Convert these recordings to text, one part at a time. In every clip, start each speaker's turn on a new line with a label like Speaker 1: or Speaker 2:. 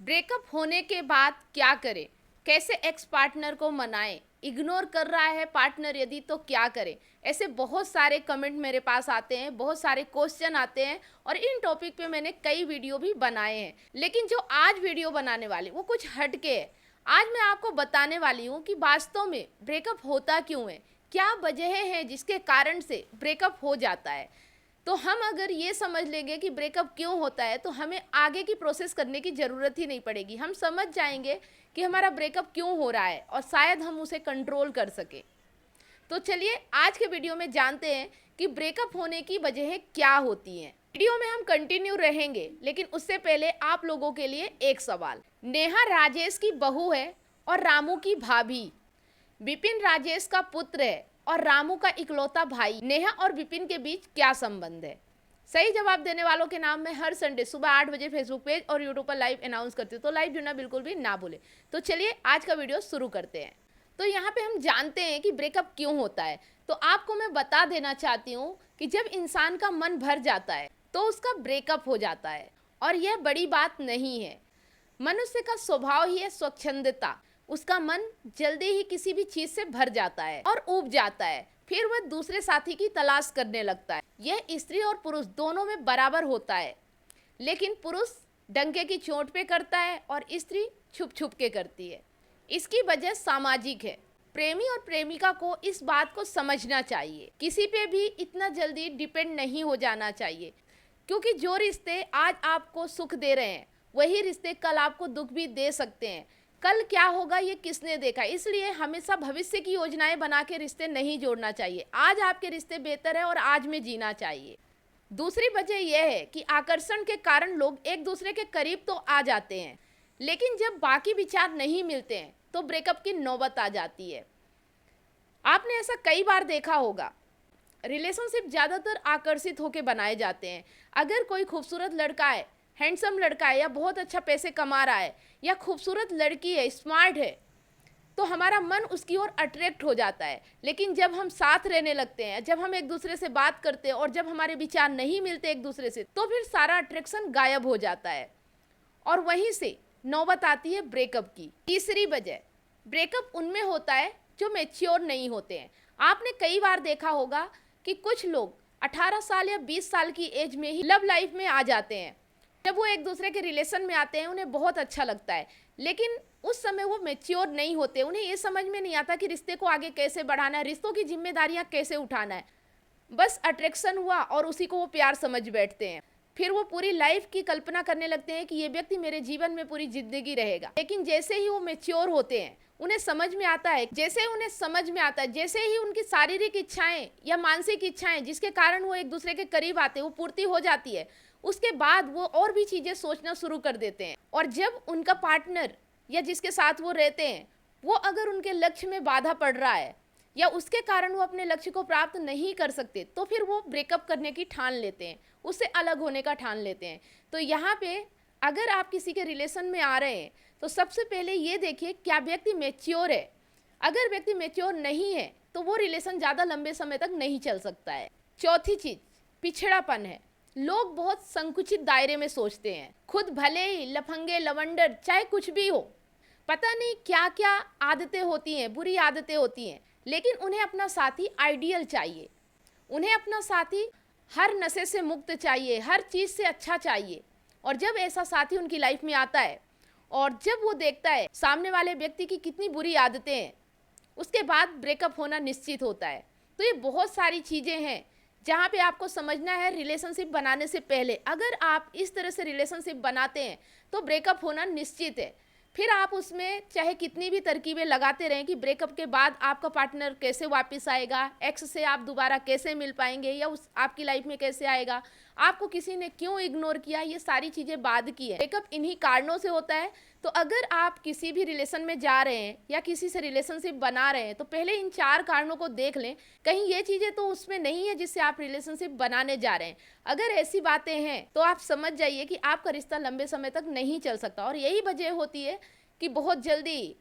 Speaker 1: Breakup होने के बाद क्या करें? कैसे एक्स पार्टनर को मनाएं? इग्नोर कर रहा है पार्टनर यदि तो क्या करें? ऐसे बहुत सारे कमेंट मेरे पास आते हैं, बहुत सारे क्वेश्चन आते हैं और इन टॉपिक पे मैंने कई वीडियो भी बनाए हैं। लेकिन जो आज वीडियो बनाने वाली वो कुछ हटके है। आज मैं आपको बताने वाली हूँ कि वास्तव में ब्रेकअप होता क्यों है, क्या वजह है जिसके कारण से ब्रेकअप हो जाता है। तो हम अगर ये समझ लेंगे कि ब्रेकअप क्यों होता है तो हमें आगे की प्रोसेस करने की ज़रूरत ही नहीं पड़ेगी। हम समझ जाएंगे कि हमारा ब्रेकअप क्यों हो रहा है और शायद हम उसे कंट्रोल कर सके। तो चलिए आज के वीडियो में जानते हैं कि ब्रेकअप होने की वजह क्या होती हैं। वीडियो में हम कंटिन्यू रहेंगे, लेकिन उससे पहले आप लोगों के लिए एक सवाल। नेहा राजेश की बहू है और रामू की भाभी। विपिन राजेश का पुत्र है और रामू का इकलौता भाई। नेहा और विपिन के बीच क्या संबंध है? सही जवाब देने वालों के नाम में हर संडे सुबह 8 बजे फेसबुक पेज और यूट्यूब पर लाइव अनाउंस करती हूँ, तो लाइव जुड़ना बिल्कुल भी ना भूले। तो चलिए आज का वीडियो शुरू करते हैं। तो यहाँ पे हम जानते हैं कि ब्रेकअप क्यों होता है। तो आपको मैं बता देना चाहती हूँ कि जब इंसान का मन भर जाता है तो उसका ब्रेकअप हो जाता है, और यह बड़ी बात नहीं है। मनुष्य का स्वभाव ही है स्वच्छंदता। उसका मन जल्दी ही किसी भी चीज से भर जाता है और ऊब जाता है, फिर वह दूसरे साथी की तलाश करने लगता है। यह स्त्री और पुरुष दोनों में बराबर होता है, लेकिन पुरुष डंके की चोट पे करता है और स्त्री छुप छुप के करती है। इसकी वजह सामाजिक है। प्रेमी और प्रेमिका को इस बात को समझना चाहिए। किसी पे भी इतना जल्दी डिपेंड नहीं हो जाना चाहिए, क्योंकि जो रिश्ते आज आपको सुख दे रहे हैं वही रिश्ते कल आपको दुख भी दे सकते हैं। कल क्या होगा ये किसने देखा, इसलिए हमेशा भविष्य की योजनाएं बना के रिश्ते नहीं जोड़ना चाहिए। आज आपके रिश्ते बेहतर है और आज में जीना चाहिए। दूसरी वजह यह है कि आकर्षण के कारण लोग एक दूसरे के करीब तो आ जाते हैं, लेकिन जब बाकी विचार नहीं मिलते हैं तो ब्रेकअप की नौबत आ जाती है। आपने ऐसा कई बार देखा होगा। रिलेशनशिप ज़्यादातर आकर्षित होकर बनाए जाते हैं। अगर कोई खूबसूरत लड़का है, हैंडसम लड़का है, या बहुत अच्छा पैसे कमा रहा है, या खूबसूरत लड़की है, स्मार्ट है, तो हमारा मन उसकी ओर अट्रैक्ट हो जाता है। लेकिन जब हम साथ रहने लगते हैं, जब हम एक दूसरे से बात करते हैं और जब हमारे विचार नहीं मिलते एक दूसरे से, तो फिर सारा अट्रैक्शन गायब हो जाता है और वहीं से नौबत आती है ब्रेकअप की। तीसरी वजह, ब्रेकअप उनमें होता है जो मैच्योर नहीं होते हैं। आपने कई बार देखा होगा कि कुछ लोग 18 साल या 20 साल की एज में ही लव लाइफ में आ जाते हैं। जब वो एक दूसरे के रिलेशन में आते हैं उन्हें बहुत अच्छा लगता है, लेकिन उस समय वो मैच्योर नहीं होते। उन्हें ये समझ में नहीं आता कि रिश्ते को आगे कैसे बढ़ाना है, रिश्तों की जिम्मेदारियां कैसे उठाना है। बस अट्रैक्शन हुआ और उसी को वो प्यार समझ बैठते हैं। फिर वो पूरी लाइफ की कल्पना करने लगते हैं कि ये व्यक्ति मेरे जीवन में पूरी जिंदगी रहेगा। लेकिन जैसे ही वो मैच्योर होते हैं, उन्हें समझ में आता है, जैसे ही उनकी शारीरिक इच्छाएं या मानसिक इच्छाएं जिसके कारण वो एक दूसरे के करीब आते हैं वो पूर्ति हो जाती है, उसके बाद वो और भी चीजें सोचना शुरू कर देते हैं। और जब उनका पार्टनर या जिसके साथ वो रहते हैं वो अगर उनके लक्ष्य में बाधा पड़ रहा है या उसके कारण वो अपने लक्ष्य को प्राप्त नहीं कर सकते, तो फिर वो ब्रेकअप करने की ठान लेते हैं, उससे अलग होने का ठान लेते हैं। तो यहाँ पे अगर आप किसी के रिलेशन में आ रहे हैं तो सबसे पहले ये देखिए क्या व्यक्ति मैच्योर है। अगर व्यक्ति मैच्योर नहीं है तो वो रिलेशन ज़्यादा लंबे समय तक नहीं चल सकता है। चौथी चीज पिछड़ापन है। लोग बहुत संकुचित दायरे में सोचते हैं। खुद भले ही लफंगे लवंडर चाहे कुछ भी हो, पता नहीं क्या क्या आदतें होती हैं, बुरी आदतें होती हैं, लेकिन उन्हें अपना साथी आइडियल चाहिए। उन्हें अपना साथी हर नशे से मुक्त चाहिए, हर चीज़ से अच्छा चाहिए। और जब ऐसा साथी उनकी लाइफ में आता है और जब वो देखता है सामने वाले व्यक्ति की कितनी बुरी आदतें हैं, उसके बाद ब्रेकअप होना निश्चित होता है। तो ये बहुत सारी चीज़ें हैं जहाँ पे आपको समझना है रिलेशनशिप बनाने से पहले। अगर आप इस तरह से रिलेशनशिप बनाते हैं तो ब्रेकअप होना निश्चित है। फिर आप उसमें चाहे कितनी भी तरकीबें लगाते रहें कि ब्रेकअप के बाद आपका पार्टनर कैसे वापस आएगा, एक्स से आप दोबारा कैसे मिल पाएंगे या उस आपकी लाइफ में कैसे आएगा, आपको किसी ने क्यों इग्नोर किया, ये सारी चीज़ें बाद की है। ब्रेकअप इन्हीं कारणों से होता है। तो अगर आप किसी भी रिलेशन में जा रहे हैं या किसी से रिलेशनशिप बना रहे हैं तो पहले इन 4 कारणों को देख लें, कहीं ये चीज़ें तो उसमें नहीं है जिससे आप रिलेशनशिप बनाने जा रहे हैं। अगर ऐसी बातें हैं तो आप समझ जाइए कि आपका रिश्ता लंबे समय तक नहीं चल सकता। और यही वजह होती है कि बहुत जल्दी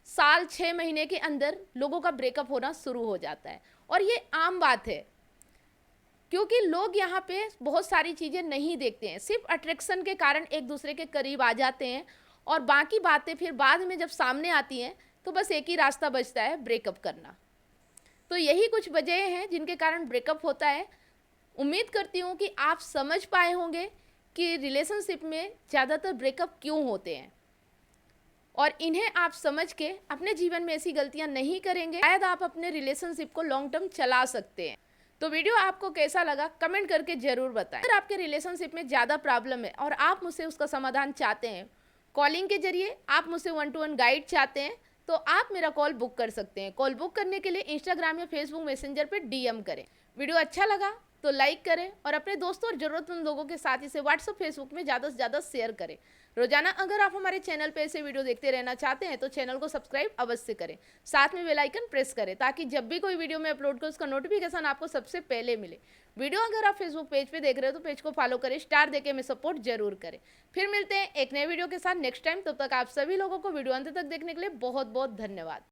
Speaker 1: साल 6 महीने के अंदर लोगों का ब्रेकअप होना शुरू हो जाता है। और ये आम बात है, क्योंकि लोग यहाँ पे बहुत सारी चीज़ें नहीं देखते हैं, सिर्फ अट्रैक्शन के कारण एक दूसरे के करीब आ जाते हैं और बाकी बातें फिर बाद में जब सामने आती हैं तो बस एक ही रास्ता बचता है, ब्रेकअप करना। तो यही कुछ वजह हैं जिनके कारण ब्रेकअप होता है। उम्मीद करती हूँ कि आप समझ पाए होंगे कि रिलेशनशिप में ज़्यादातर ब्रेकअप क्यों होते हैं, और इन्हें आप समझ के अपने जीवन में ऐसी गलतियां नहीं करेंगे, शायद आप अपने रिलेशनशिप को लॉन्ग टर्म चला सकते हैं। तो वीडियो आपको कैसा लगा कमेंट करके ज़रूर बताएं। अगर आपके रिलेशनशिप में ज़्यादा प्रॉब्लम है और आप मुझसे उसका समाधान चाहते हैं, कॉलिंग के जरिए आप मुझसे 1-to-1 गाइड चाहते हैं, तो आप मेरा कॉल बुक कर सकते हैं। कॉल बुक करने के लिए इंस्टाग्राम या फेसबुक मैसेंजर पर DM करें। वीडियो अच्छा लगा तो लाइक करें और अपने दोस्तों और ज़रूरतमंद लोगों के साथ इसे व्हाट्सएप फेसबुक में ज़्यादा से ज़्यादा शेयर करें। रोजाना अगर आप हमारे चैनल पे ऐसे वीडियो देखते रहना चाहते हैं तो चैनल को सब्सक्राइब अवश्य करें, साथ में बेल आइकन प्रेस करें ताकि जब भी कोई वीडियो मैं अपलोड करूँ उसका नोटिफिकेशन आपको सबसे पहले मिले। वीडियो अगर आप फेसबुक पेज पे देख रहे हो तो पेज को फॉलो करें, स्टार देके हमें सपोर्ट जरूर करें। फिर मिलते हैं एक नए वीडियो के साथ नेक्स्ट टाइम। तब तक आप सभी लोगों को वीडियो अंत तक देखने के लिए बहुत बहुत धन्यवाद।